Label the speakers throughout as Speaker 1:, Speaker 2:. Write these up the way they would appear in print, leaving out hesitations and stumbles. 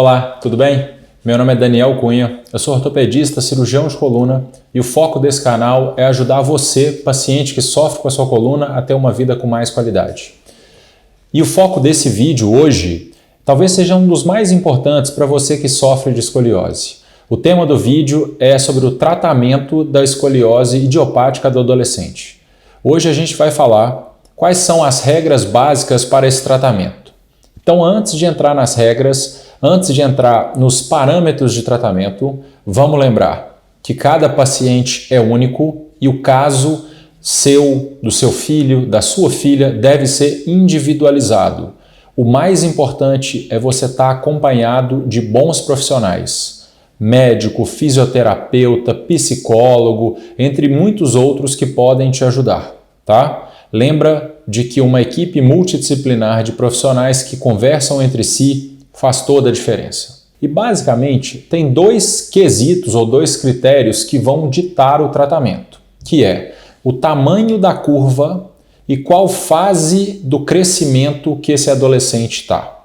Speaker 1: Olá, tudo bem? Meu nome é Daniel Cunha, eu sou ortopedista, cirurgião de coluna e o foco desse canal é ajudar você, paciente que sofre com a sua coluna, a ter uma vida com mais qualidade. E o foco desse vídeo hoje talvez seja um dos mais importantes para você que sofre de escoliose. O tema do vídeo é sobre o tratamento da escoliose idiopática do adolescente. Hoje a gente vai falar quais são as regras básicas para esse tratamento. Então, antes de entrar nas regras, antes de entrar nos parâmetros de tratamento, vamos lembrar que cada paciente é único e o caso seu, do seu filho, da sua filha, deve ser individualizado. O mais importante é você estar acompanhado de bons profissionais, médico, fisioterapeuta, psicólogo, entre muitos outros que podem te ajudar, tá? Lembra de que uma equipe multidisciplinar de profissionais que conversam entre si faz toda a diferença. E basicamente tem dois quesitos ou dois critérios que vão ditar o tratamento, que é o tamanho da curva e qual fase do crescimento que esse adolescente está.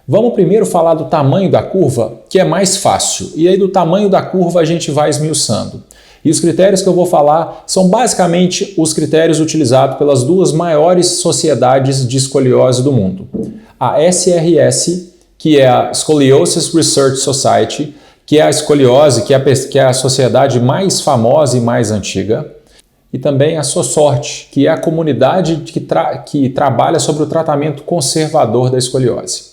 Speaker 1: Vamos primeiro falar do tamanho da curva, que é mais fácil, e aí do tamanho da curva a gente vai esmiuçando. E os critérios que eu vou falar são basicamente os critérios utilizados pelas duas maiores sociedades de escoliose do mundo. A SRS, que é a Scoliosis Research Society, que é a escoliose, que é a sociedade mais famosa e mais antiga, e também a SOSORT, que é a comunidade que trabalha sobre o tratamento conservador da escoliose.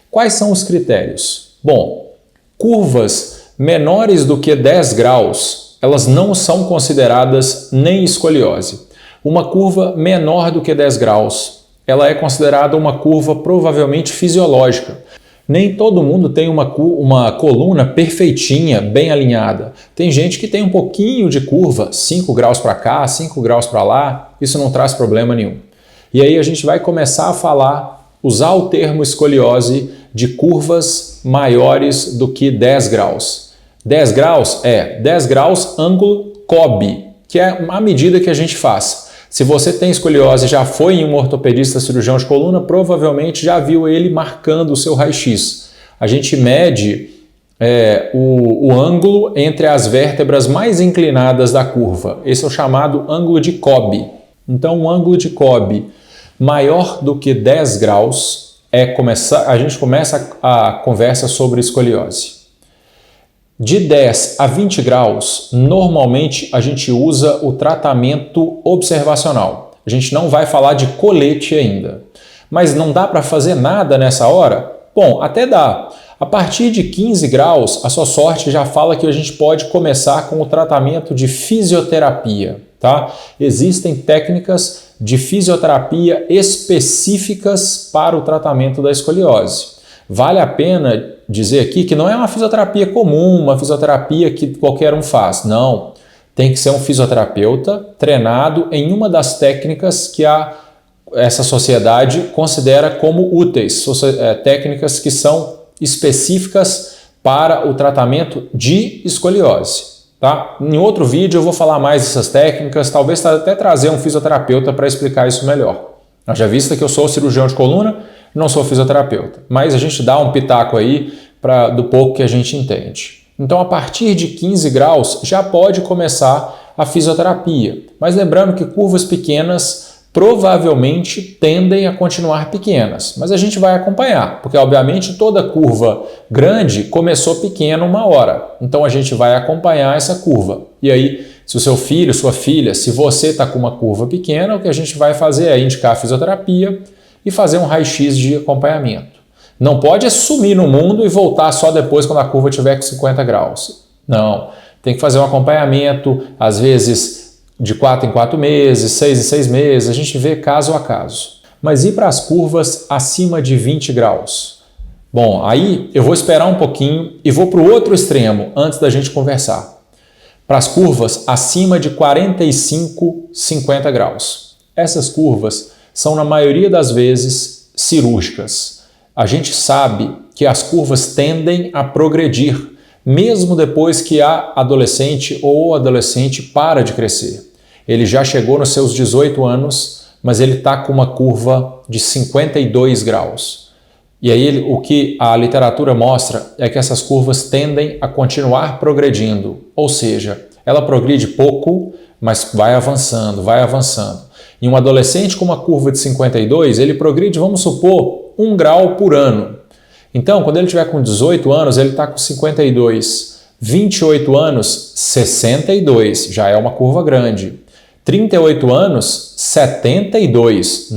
Speaker 1: Quais são os critérios? Bom, curvas menores do que 10 graus, elas não são consideradas nem escoliose. Uma curva menor do que 10 graus, ela é considerada uma curva provavelmente fisiológica. Nem todo mundo tem uma coluna perfeitinha, bem alinhada. Tem gente que tem um pouquinho de curva, 5 graus para cá, 5 graus para lá, isso não traz problema nenhum. E aí a gente vai começar a usar o termo escoliose de curvas maiores do que 10 graus. 10 graus é 10 graus ângulo COB, que é a medida que a gente faz. Se você tem escoliose e já foi em um ortopedista cirurgião de coluna, provavelmente já viu ele marcando o seu raio-x. A gente mede o ângulo entre as vértebras mais inclinadas da curva. Esse é o chamado ângulo de COB. Então, um ângulo de COB maior do que 10 graus, a gente começa a conversa sobre escoliose. De 10 a 20 graus, normalmente a gente usa o tratamento observacional. A gente não vai falar de colete ainda. Mas não dá para fazer nada nessa hora? Bom, até dá. A partir de 15 graus, a SOSORT já fala que a gente pode começar com o tratamento de fisioterapia, tá? Existem técnicas de fisioterapia específicas para o tratamento da escoliose. Vale a pena dizer aqui que não é uma fisioterapia comum, uma fisioterapia que qualquer um faz. Não, tem que ser um fisioterapeuta treinado em uma das técnicas que essa sociedade considera como úteis, técnicas que são específicas para o tratamento de escoliose. Tá? Em outro vídeo eu vou falar mais dessas técnicas, talvez até trazer um fisioterapeuta para explicar isso melhor. Já visto que eu sou cirurgião de coluna, não sou fisioterapeuta, mas a gente dá um pitaco aí do pouco que a gente entende. Então, a partir de 15 graus já pode começar a fisioterapia, mas lembrando que curvas pequenas provavelmente tendem a continuar pequenas, mas a gente vai acompanhar, porque obviamente toda curva grande começou pequena uma hora, então a gente vai acompanhar essa curva. E aí, se o seu filho, sua filha, se você está com uma curva pequena, o que a gente vai fazer é indicar a fisioterapia e fazer um raio-x de acompanhamento. Não pode sumir no mundo e voltar só depois quando a curva tiver com 50 graus. Não, tem que fazer um acompanhamento, às vezes de 4 em 4 meses, 6 em 6 meses, a gente vê caso a caso. Mas e para as curvas acima de 20 graus? Bom, aí eu vou esperar um pouquinho e vou para o outro extremo antes da gente conversar. Para as curvas acima de 45, 50 graus. Essas curvas são, na maioria das vezes, cirúrgicas. A gente sabe que as curvas tendem a progredir, mesmo depois que a adolescente ou o adolescente para de crescer. Ele já chegou nos seus 18 anos, mas ele está com uma curva de 52 graus. E aí o que a literatura mostra é que essas curvas tendem a continuar progredindo, ou seja, ela progride pouco, mas vai avançando, vai avançando. Em um adolescente com uma curva de 52, ele progride, vamos supor, 1 grau por ano. Então, quando ele tiver com 18 anos, ele está com 52. 28 anos, 62, já é uma curva grande. 38 anos, 72,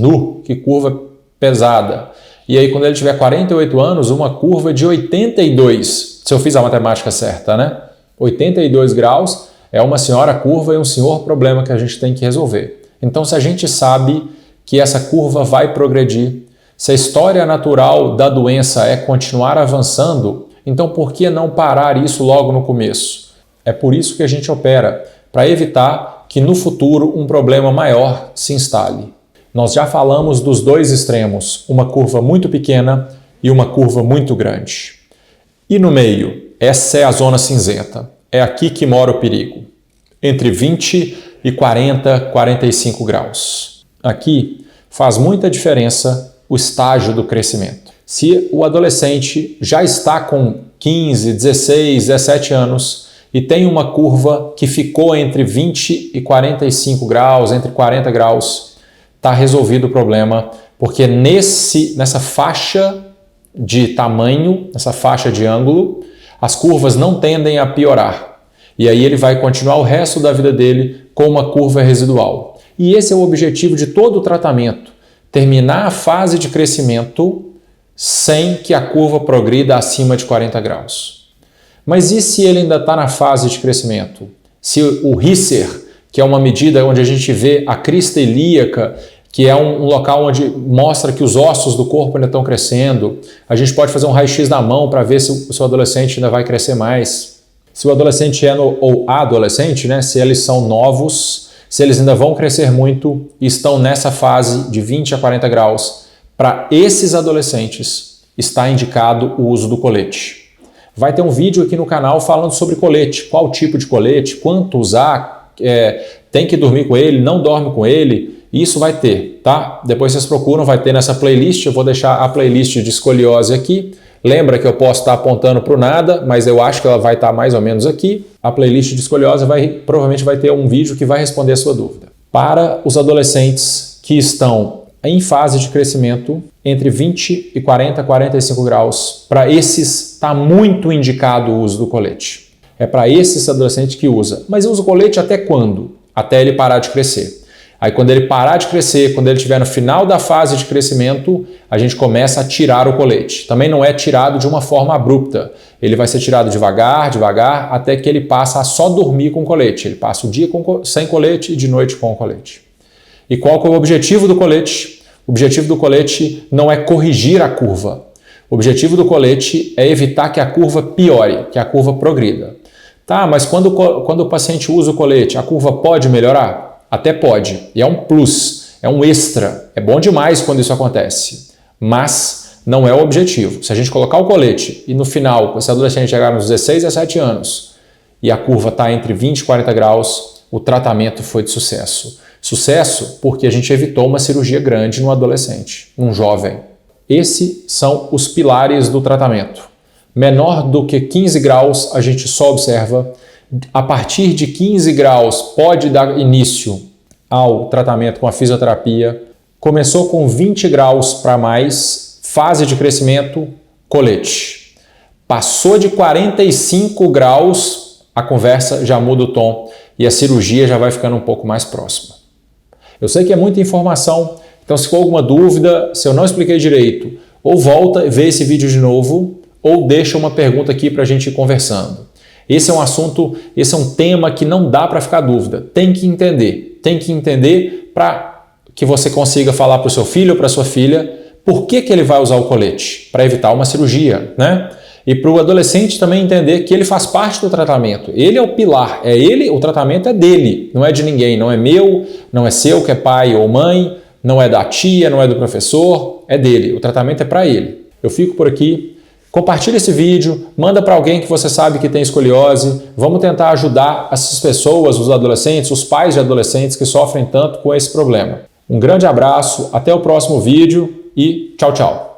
Speaker 1: que curva pesada. E aí, quando ele tiver 48 anos, uma curva de 82, se eu fiz a matemática certa, né? 82 graus é uma senhora curva e um senhor problema que a gente tem que resolver. Então, se a gente sabe que essa curva vai progredir, se a história natural da doença é continuar avançando, então por que não parar isso logo no começo? É por isso que a gente opera, para evitar que no futuro um problema maior se instale. Nós já falamos dos dois extremos, uma curva muito pequena e uma curva muito grande. E no meio, essa é a zona cinzenta. É aqui que mora o perigo. Entre 20 e 40, 45 graus. Aqui faz muita diferença o estágio do crescimento. Se o adolescente já está com 15, 16, 17 anos e tem uma curva que ficou entre 20 e 45 graus, entre 40 graus, está resolvido o problema, porque nessa faixa de tamanho, nessa faixa de ângulo, as curvas não tendem a piorar. E aí ele vai continuar o resto da vida dele com uma curva residual. E esse é o objetivo de todo o tratamento, terminar a fase de crescimento sem que a curva progrida acima de 40 graus. Mas e se ele ainda está na fase de crescimento? Se o Risser, que é uma medida onde a gente vê a crista ilíaca, que é um local onde mostra que os ossos do corpo ainda estão crescendo, a gente pode fazer um raio-x na mão para ver se o seu adolescente ainda vai crescer mais. Se o adolescente ou a adolescente, né, se eles são novos, se eles ainda vão crescer muito e estão nessa fase de 20 a 40 graus, para esses adolescentes está indicado o uso do colete. Vai ter um vídeo aqui no canal falando sobre colete, qual tipo de colete, quanto usar, tem que dormir com ele, não dorme com ele, isso vai ter, tá? Depois vocês procuram, vai ter nessa playlist, eu vou deixar a playlist de escoliose aqui. Lembra que eu posso estar apontando para o nada, mas eu acho que ela vai estar mais ou menos aqui. A playlist de escoliose provavelmente vai ter um vídeo que vai responder a sua dúvida. Para os adolescentes que estão em fase de crescimento, entre 20 e 40, 45 graus, para esses está muito indicado o uso do colete. É para esses adolescentes que usa. Mas usa o colete até quando? Até ele parar de crescer. Aí quando ele parar de crescer, quando ele estiver no final da fase de crescimento, a gente começa a tirar o colete. Também não é tirado de uma forma abrupta. Ele vai ser tirado devagar, devagar, até que ele passa a só dormir com colete. Ele passa o dia sem colete e de noite com o colete. E qual que é o objetivo do colete? O objetivo do colete não é corrigir a curva. O objetivo do colete é evitar que a curva piore, que a curva progrida. Tá, mas quando o paciente usa o colete, a curva pode melhorar? Até pode, e é um plus, é um extra, é bom demais quando isso acontece, mas não é o objetivo. Se a gente colocar o colete e no final, esse adolescente chegar nos 16 a 17 anos e a curva está entre 20 e 40 graus, o tratamento foi de sucesso. Sucesso porque a gente evitou uma cirurgia grande no adolescente, num jovem. Esses são os pilares do tratamento. Menor do que 15 graus, a gente só observa. A partir de 15 graus pode dar início ao tratamento com a fisioterapia. Começou com 20 graus para mais, fase de crescimento, colete. Passou de 45 graus, a conversa já muda o tom e a cirurgia já vai ficando um pouco mais próxima. Eu sei que é muita informação, então se for alguma dúvida, se eu não expliquei direito, ou volta e vê esse vídeo de novo, ou deixa uma pergunta aqui para a gente ir conversando. Esse é um assunto, esse é um tema que não dá para ficar dúvida. Tem que entender para que você consiga falar para o seu filho ou para a sua filha por que ele vai usar o colete, para evitar uma cirurgia, né? E para o adolescente também entender que ele faz parte do tratamento. Ele é o pilar, é ele, o tratamento é dele, não é de ninguém, não é meu, não é seu que é pai ou mãe, não é da tia, não é do professor, é dele. O tratamento é para ele. Eu fico por aqui. Compartilha esse vídeo, manda para alguém que você sabe que tem escoliose. Vamos tentar ajudar essas pessoas, os adolescentes, os pais de adolescentes que sofrem tanto com esse problema. Um grande abraço, até o próximo vídeo e tchau, tchau.